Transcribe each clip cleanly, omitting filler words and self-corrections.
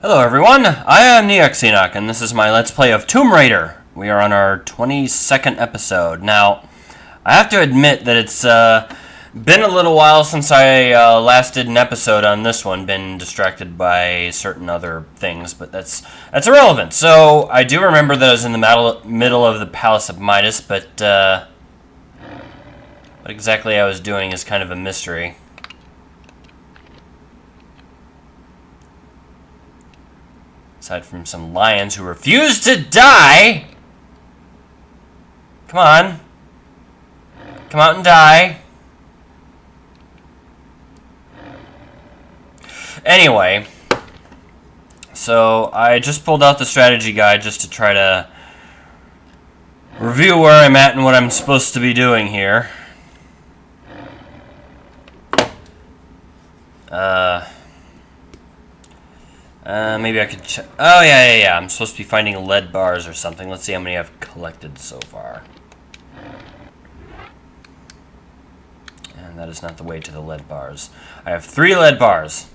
Hello everyone, I am Neoxenoc, and this is my Let's Play of Tomb Raider. We are on our 22nd episode. Now, I have to admit that it's been a little while since I last did an episode on this one, been distracted by certain other things, but that's irrelevant. So, I do remember that I was in the middle of the Palace of Midas, but what exactly I was doing is kind of a mystery. Aside from some lions who refuse to die. Come on. Come out and die. Anyway. So, I just pulled out the strategy guide just to try to review where I'm at and what I'm supposed to be doing here. Maybe I could check. Oh, yeah. I'm supposed to be finding lead bars or something. Let's see how many I've collected so far. And that is not the way to the lead bars. I have 3 lead bars.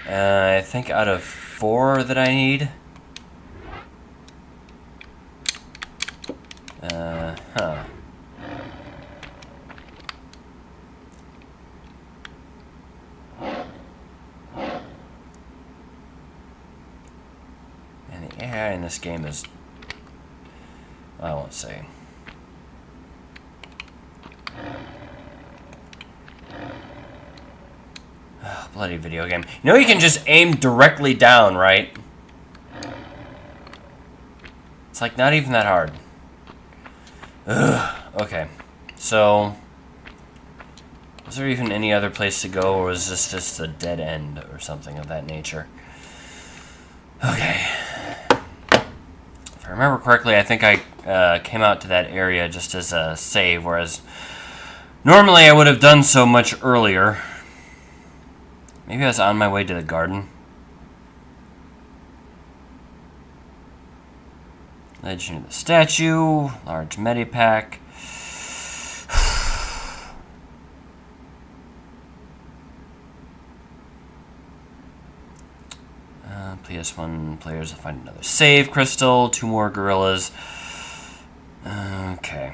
I think out of 4 that I need. Huh. AI in this game is, I won't say. Oh, bloody video game. You know you can just aim directly down, right? It's like not even that hard. Ugh. Okay. So, is there even any other place to go, or is this just a dead end or something of that nature? Okay. If I remember correctly, I think I came out to that area just as a save, whereas normally I would have done so much earlier. Maybe I was on my way to the garden. Legend of the statue, large medipack. PS1 players will find another save crystal, 2 more gorillas. Okay.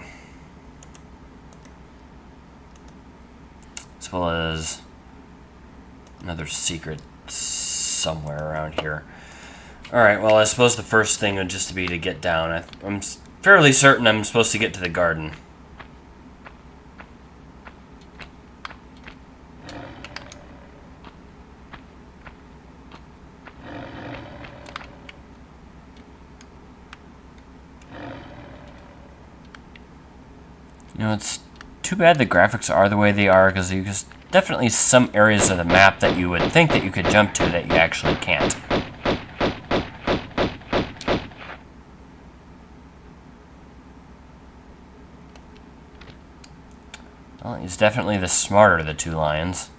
As well as another secret somewhere around here. Alright, well, I suppose the first thing would just be to get down. I'm fairly certain I'm supposed to get to the garden. You know, it's too bad the graphics are the way they are, because there's definitely some areas of the map that you would think that you could jump to that you actually can't. Well, he's definitely the smarter of the 2 lions.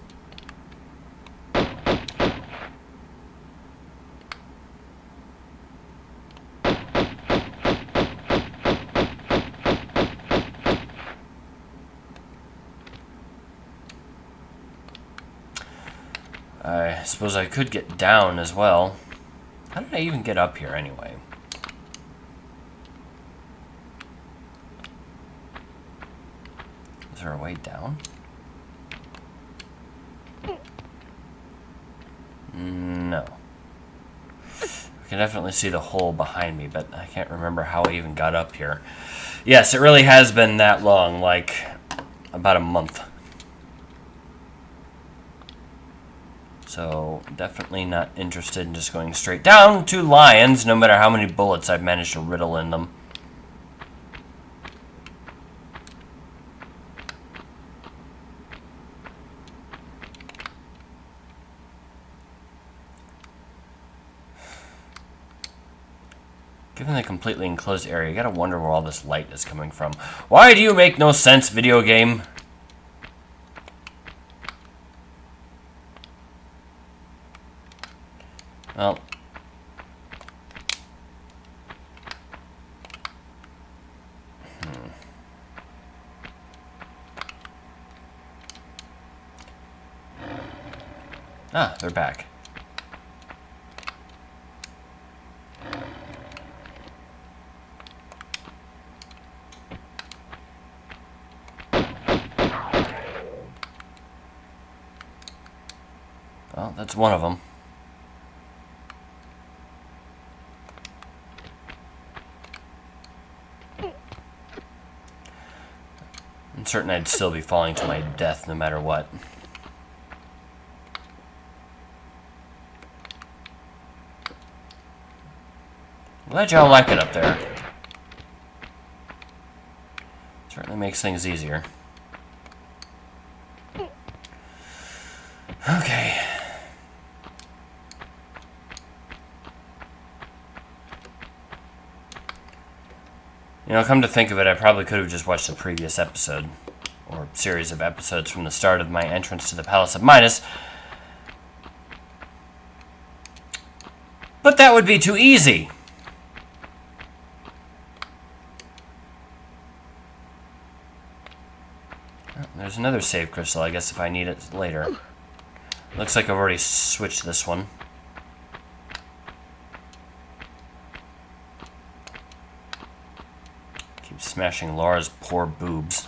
I suppose I could get down as well. How did I even get up here anyway? Is there a way down? No. I can definitely see the hole behind me, but I can't remember how I even got up here. Yes, it really has been that long, like about a month. So, definitely not interested in just going straight down to lions, no matter how many bullets I've managed to riddle in them. Given the completely enclosed area, you gotta wonder where all this light is coming from. Why do you make no sense, video game? Well, Ah, they're back. Well, that's one of them. I'm certain I'd still be falling to my death no matter what. Glad y'all like it up there. Certainly makes things easier. Okay. You know, come to think of it, I probably could have just watched the previous episode, or series of episodes from the start of my entrance to the Palace of Midas. But that would be too easy. There's another save crystal, I guess, if I need it later. Looks like I've already switched this one. Keep smashing Lara's poor boobs.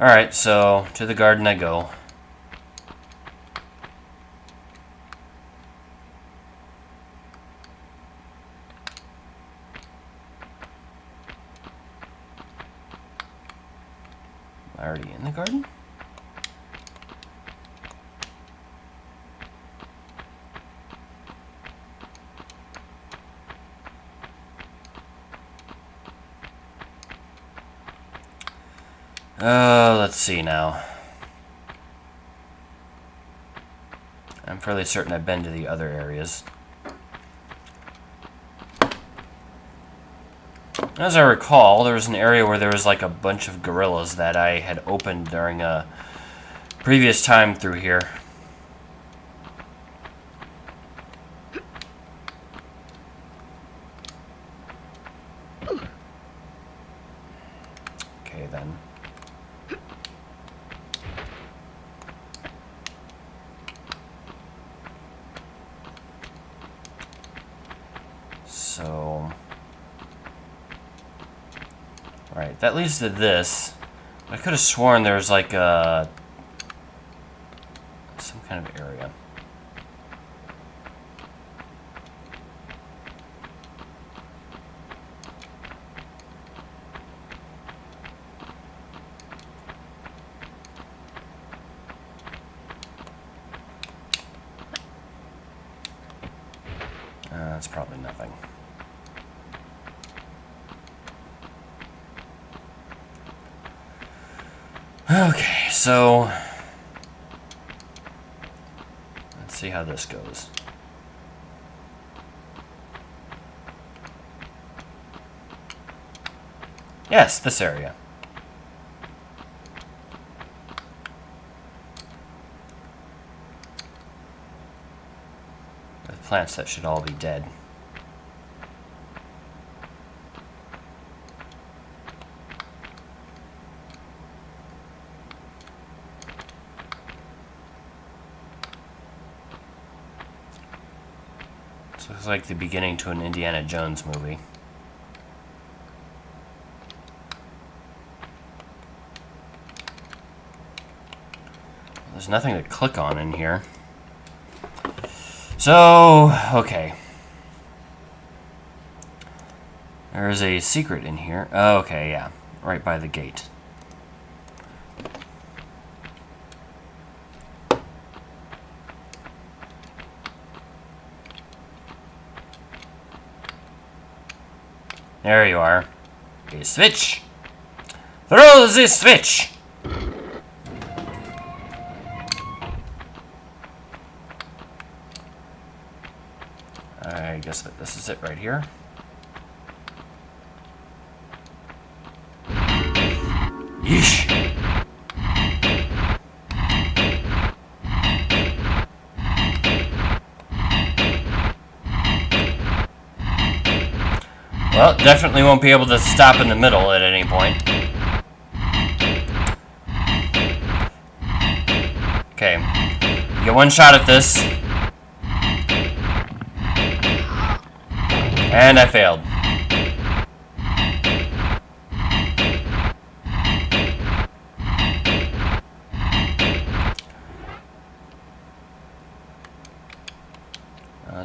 Alright, so to the garden I go. Already in the garden? Let's see now. I'm fairly certain I've been to the other areas. As I recall, there was an area where there was like a bunch of gorillas that I had opened during a previous time through here. Okay, then. So... Right, that leads to this. I could have sworn there was like a... some kind of area. That's probably nothing. Okay, so let's see how this goes. Yes, this area. With plants that should all be dead. This looks like the beginning to an Indiana Jones movie. There's nothing to click on in here. So, okay. There's a secret in here. Oh, okay, yeah. Right by the gate. There you are. Okay, switch! Throw the switch! I guess that this is it right here. Yeesh! Well, definitely won't be able to stop in the middle at any point. Okay. You get one shot at this. And I failed.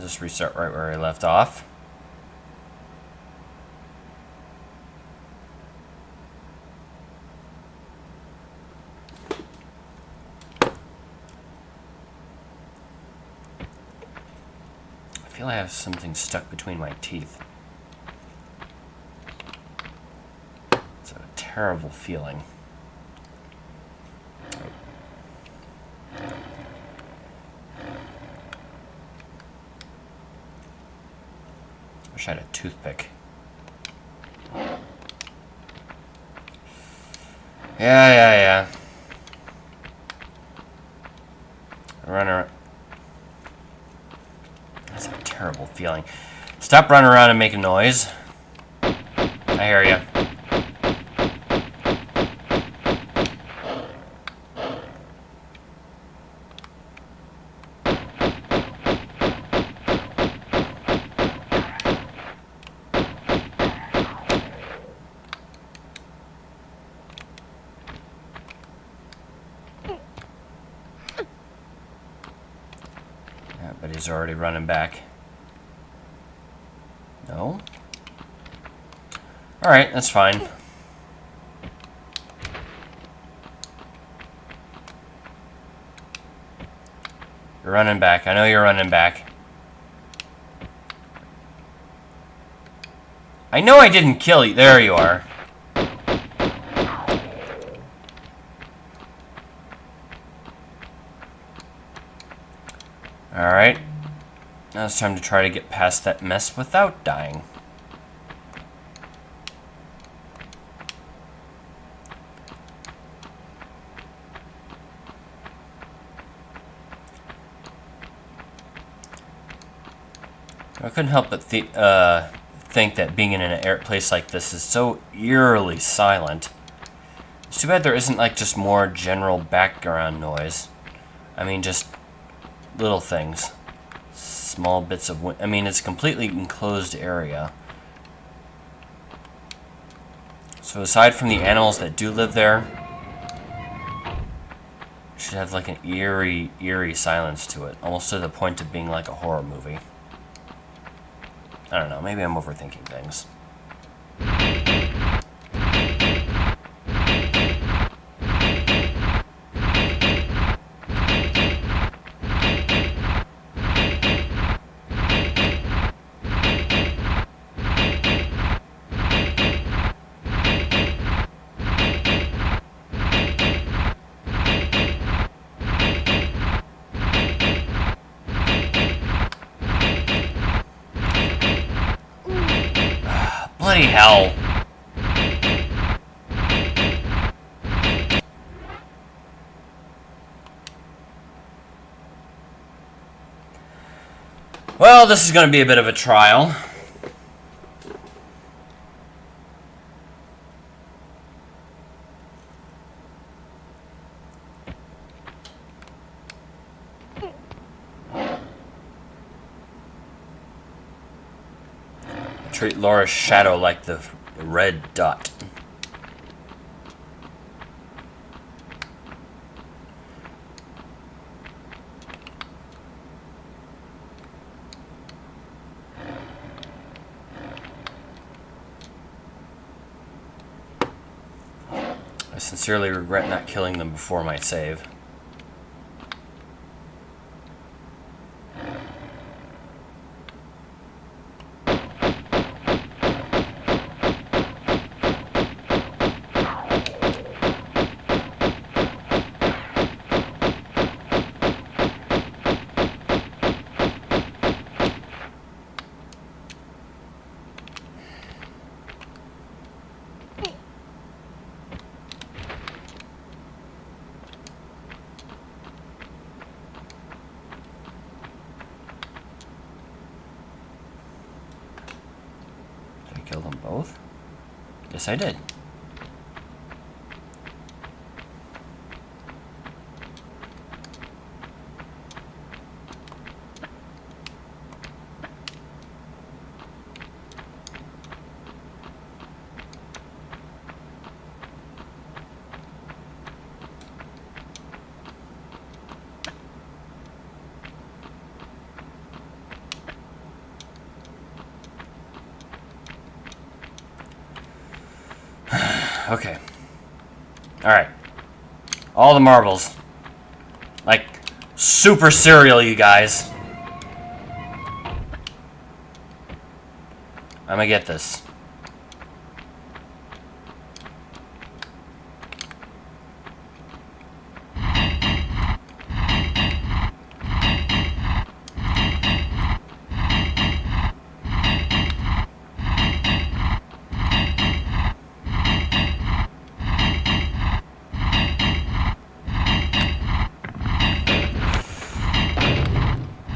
just restart right where I left off. I feel I have something stuck between my teeth. It's a terrible feeling. Wish I had a toothpick. Yeah. Runner. That's a terrible feeling. Stop running around and making noise. I hear you. But he's already running back. No? Alright, that's fine. You're running back. I know you're running back. I know I didn't kill you. There you are. Alright. Now it's time to try to get past that mess without dying. I couldn't help but think that being in an place like this is so eerily silent. It's too bad there isn't like just more general background noise. I mean, just little things. Small bits of I mean, it's a completely enclosed area. So aside from the animals that do live there, it should have like an eerie silence to it. Almost to the point of being like a horror movie. I don't know, maybe I'm overthinking things. Bloody hell. Well, this is going to be a bit of a trial. Treat Lara's shadow like the red dot. I sincerely regret not killing them before my save. Kill them both? Yes, I did. Okay. Alright. All the marbles. Like, super cereal, you guys. I'm gonna get this.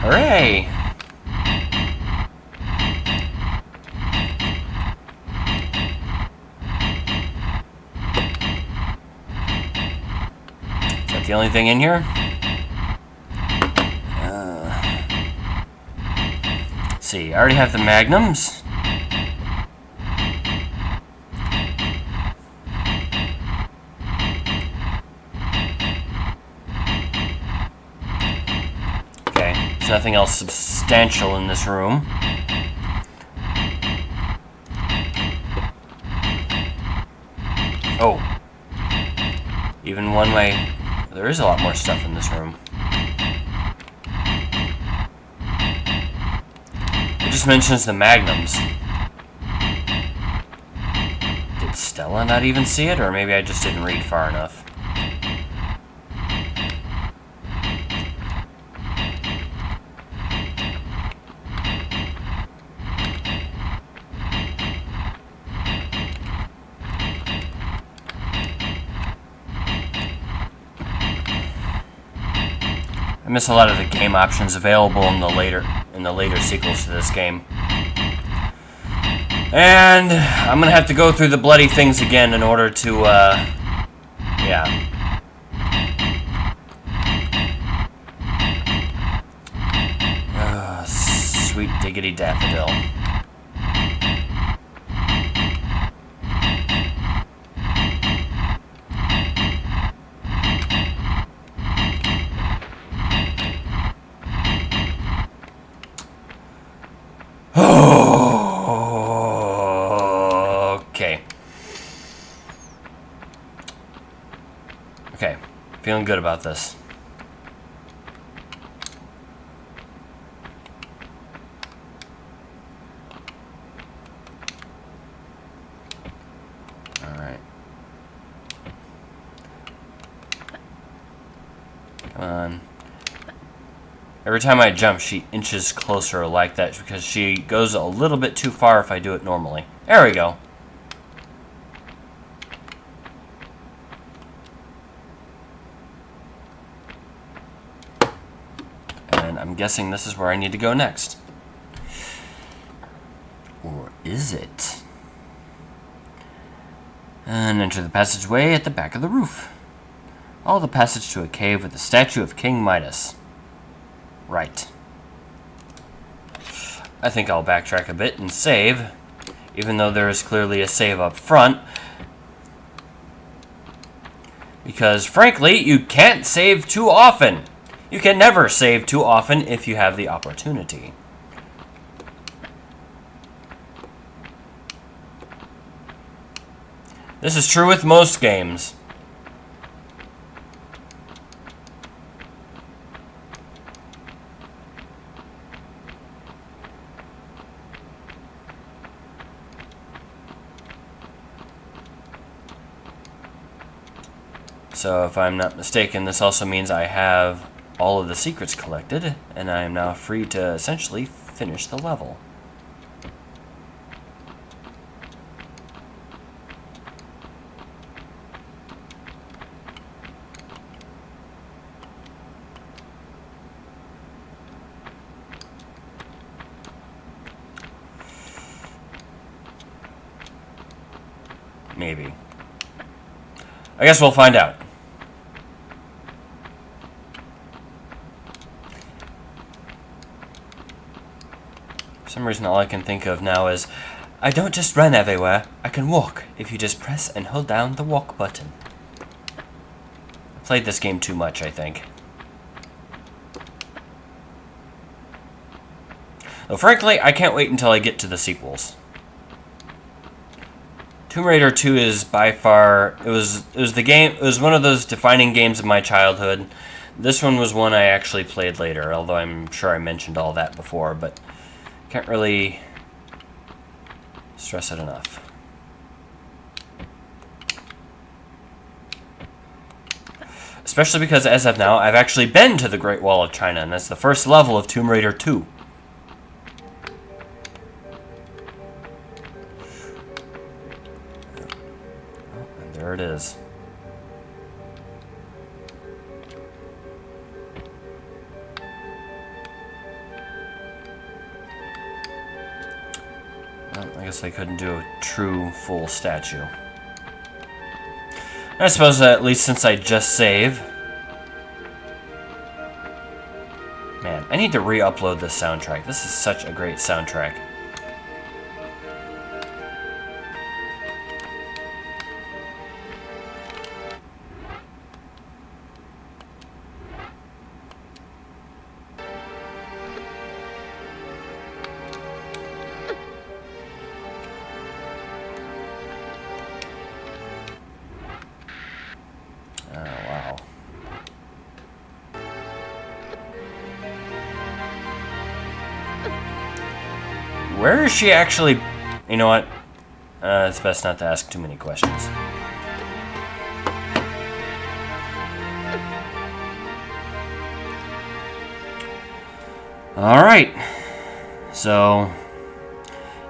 Hooray! Is that the only thing in here? Let's see, I already have the magnums. Okay, there's nothing else substantial in this room. Oh. Even one way. There is a lot more stuff in this room. It just mentions the magnums. Did Stella not even see it? Or maybe I just didn't read far enough. I miss a lot of the game options available in the later sequels to this game. And I'm gonna have to go through the bloody things again in order to yeah. Sweet diggity daffodil. Okay, feeling good about this. Alright. Come on. Every time I jump, she inches closer like that because she goes a little bit too far if I do it normally. There we go. I'm guessing this is where I need to go next. Or is it? And enter the passageway at the back of the roof. Follow the passage to a cave with the statue of King Midas. Right. I think I'll backtrack a bit and save, even though there is clearly a save up front. Because, frankly, you can't save too often. You can never save too often if you have the opportunity. This is true with most games. So if I'm not mistaken, this also means I have all of the secrets collected, and I am now free to essentially finish the level. Maybe. I guess we'll find out. For some reason, all I can think of now is, I don't just run everywhere, I can walk if you just press and hold down the walk button. I played this game too much, I think. Though frankly, I can't wait until I get to the sequels. Tomb Raider 2 is by far it was the game. It was one of those defining games of my childhood. This one was one I actually played later, although I'm sure I mentioned all that before, but can't really stress it enough. Especially because, as of now, I've actually been to the Great Wall of China, and that's the first level of Tomb Raider 2. And there it is. Well, I guess they couldn't do a true, full statue. I suppose at least since I just save. Man, I need to re-upload this soundtrack. This is such a great soundtrack. Where is she actually... You know what? It's best not to ask too many questions. Alright. So...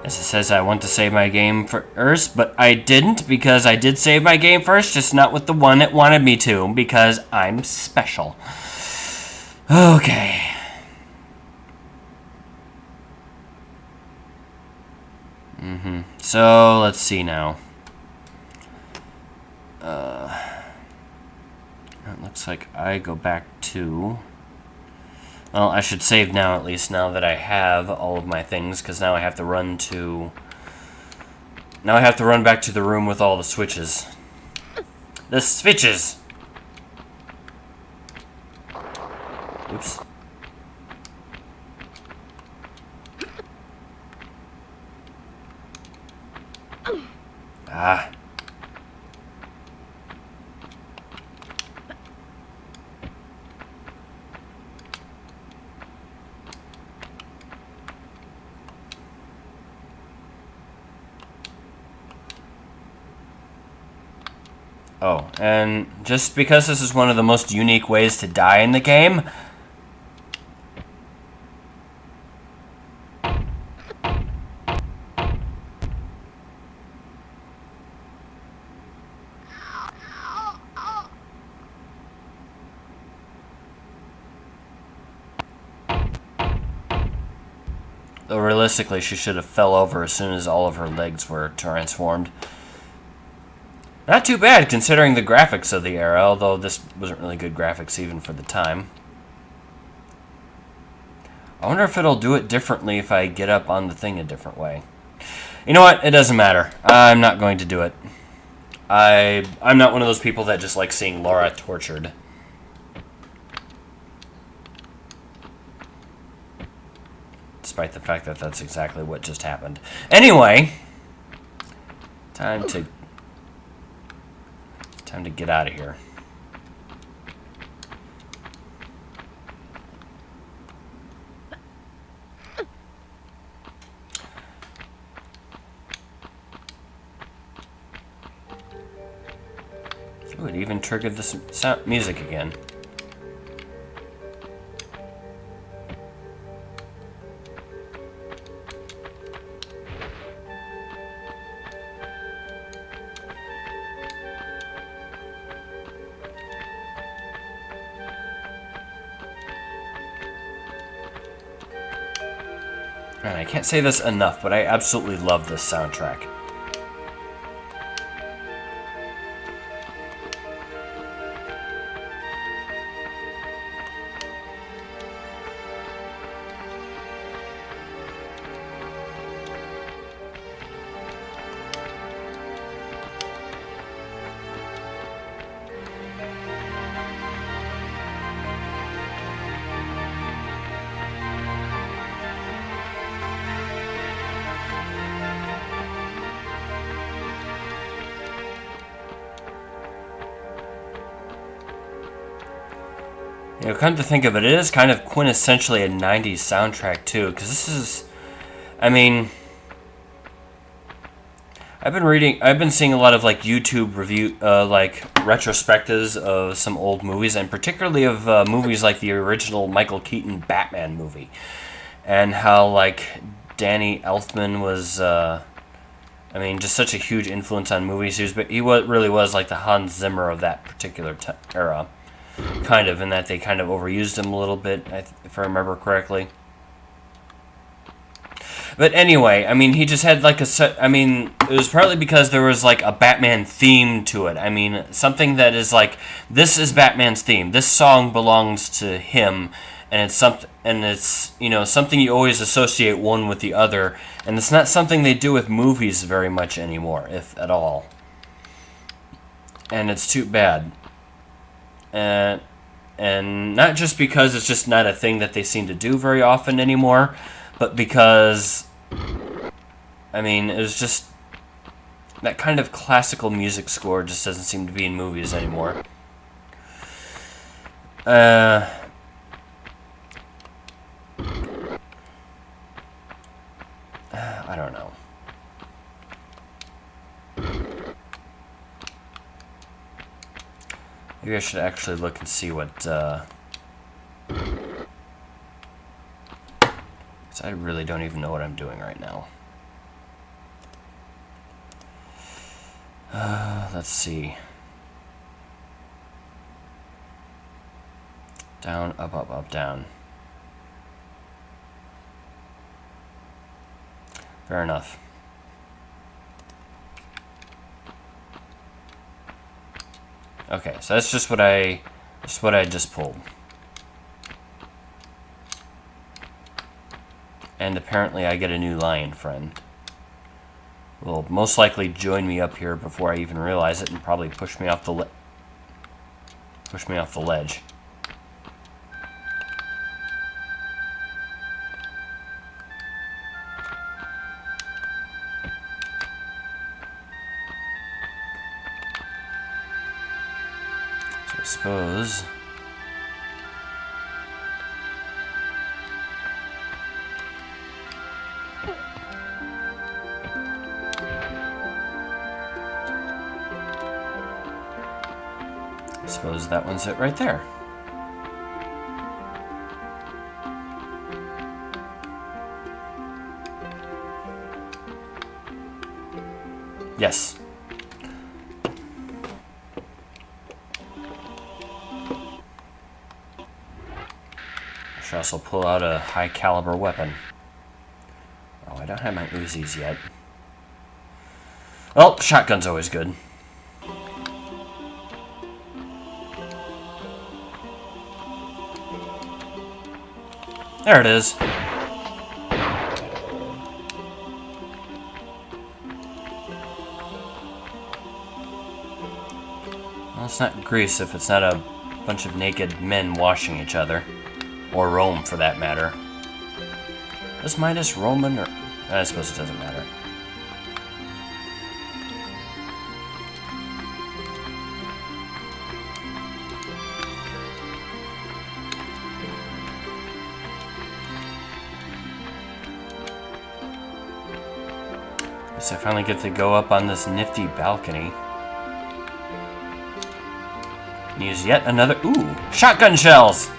As it says, I want to save my game first, but I didn't because I did save my game first, just not with the one it wanted me to, because I'm special. Okay. So, let's see now. It looks like I go back to... Well, I should save now, at least, now that I have all of my things, because now I have to run to... Now I have to run back to the room with all the switches. The switches! Oops. Ah. Oh, and just because this is one of the most unique ways to die in the game, though realistically she should have fell over as soon as all of her legs were transformed. Not too bad, considering the graphics of the era, although this wasn't really good graphics even for the time. I wonder if it'll do it differently if I get up on the thing a different way. You know what? It doesn't matter. I'm not going to do it. I'm not one of those people that just like seeing Lara tortured. Despite the fact that that's exactly what just happened. Anyway, time to get out of here. Ooh, it even triggered the sound music again. Man, I can't say this enough, but I absolutely love this soundtrack. You know, come to think of it, it is kind of quintessentially a 90s soundtrack, too, because this is... I mean... I've been seeing a lot of, like, YouTube review, like, retrospectives of some old movies, and particularly of movies like the original Michael Keaton Batman movie. And how, like, Danny Elfman was, I mean, just such a huge influence on movies. Really was, like, the Hans Zimmer of that particular era. Kind of, in that they kind of overused him a little bit, if I remember correctly. But anyway, I mean, he just had like I mean, it was partly because there was like a Batman theme to it. I mean, something that is like, this is Batman's theme. This song belongs to him, and it's you know, something you always associate one with the other, and it's not something they do with movies very much anymore, if at all. And it's too bad. And not just because it's just not a thing that they seem to do very often anymore, but because, I mean, it was just, that kind of classical music score just doesn't seem to be in movies anymore. I don't know. Maybe I should actually look and see what, because I really don't even know what I'm doing right now. Let's see. Down, up, up, up, down. Fair enough. Okay, so that's just what I just pulled. And apparently I get a new lion friend. Will most likely join me up here before I even realize it, and probably push me off the ledge. So I suppose. I suppose that one's it right there. Yes. I should also pull out a high caliber weapon. Oh, I don't have my Uzis yet. Well, shotgun's always good. There it is. Well, it's not Greece if it's not a bunch of naked men washing each other. Or Rome, for that matter. Is Midas Roman, or... I suppose it doesn't matter. So I finally get to go up on this nifty balcony. And use yet another... Ooh! Shotgun shells!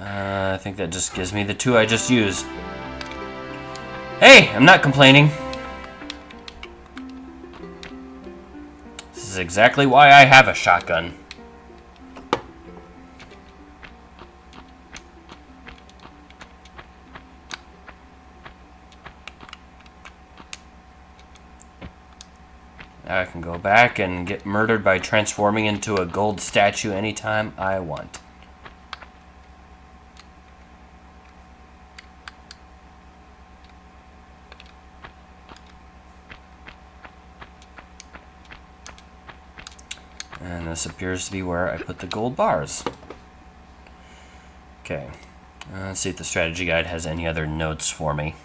I think that just gives me the two I just used. Hey! I'm not complaining. This is exactly why I have a shotgun. Now I can go back and get murdered by transforming into a gold statue anytime I want. And this appears to be where I put the gold bars. Okay. Let's see if the strategy guide has any other notes for me.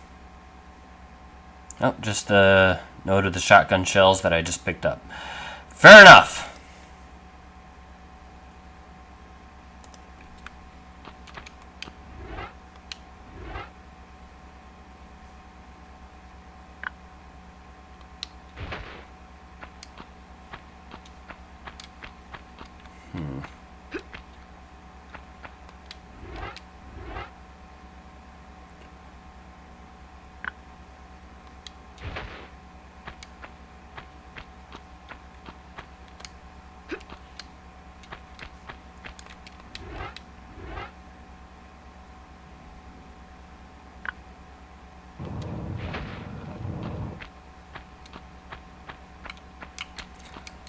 Oh, just the No to the shotgun shells that I just picked up. Fair enough.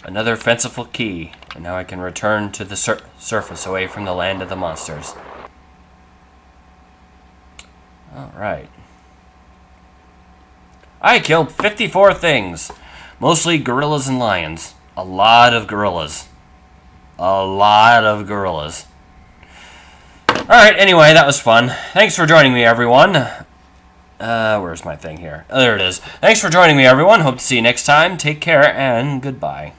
Another fanciful key, and now I can return to the surface away from the land of the monsters. Alright. I killed 54 things. Mostly gorillas and lions. A lot of gorillas. A lot of gorillas. Alright, anyway, that was fun. Thanks for joining me, everyone. Where's my thing here? Oh, there it is. Thanks for joining me, everyone. Hope to see you next time. Take care, and goodbye.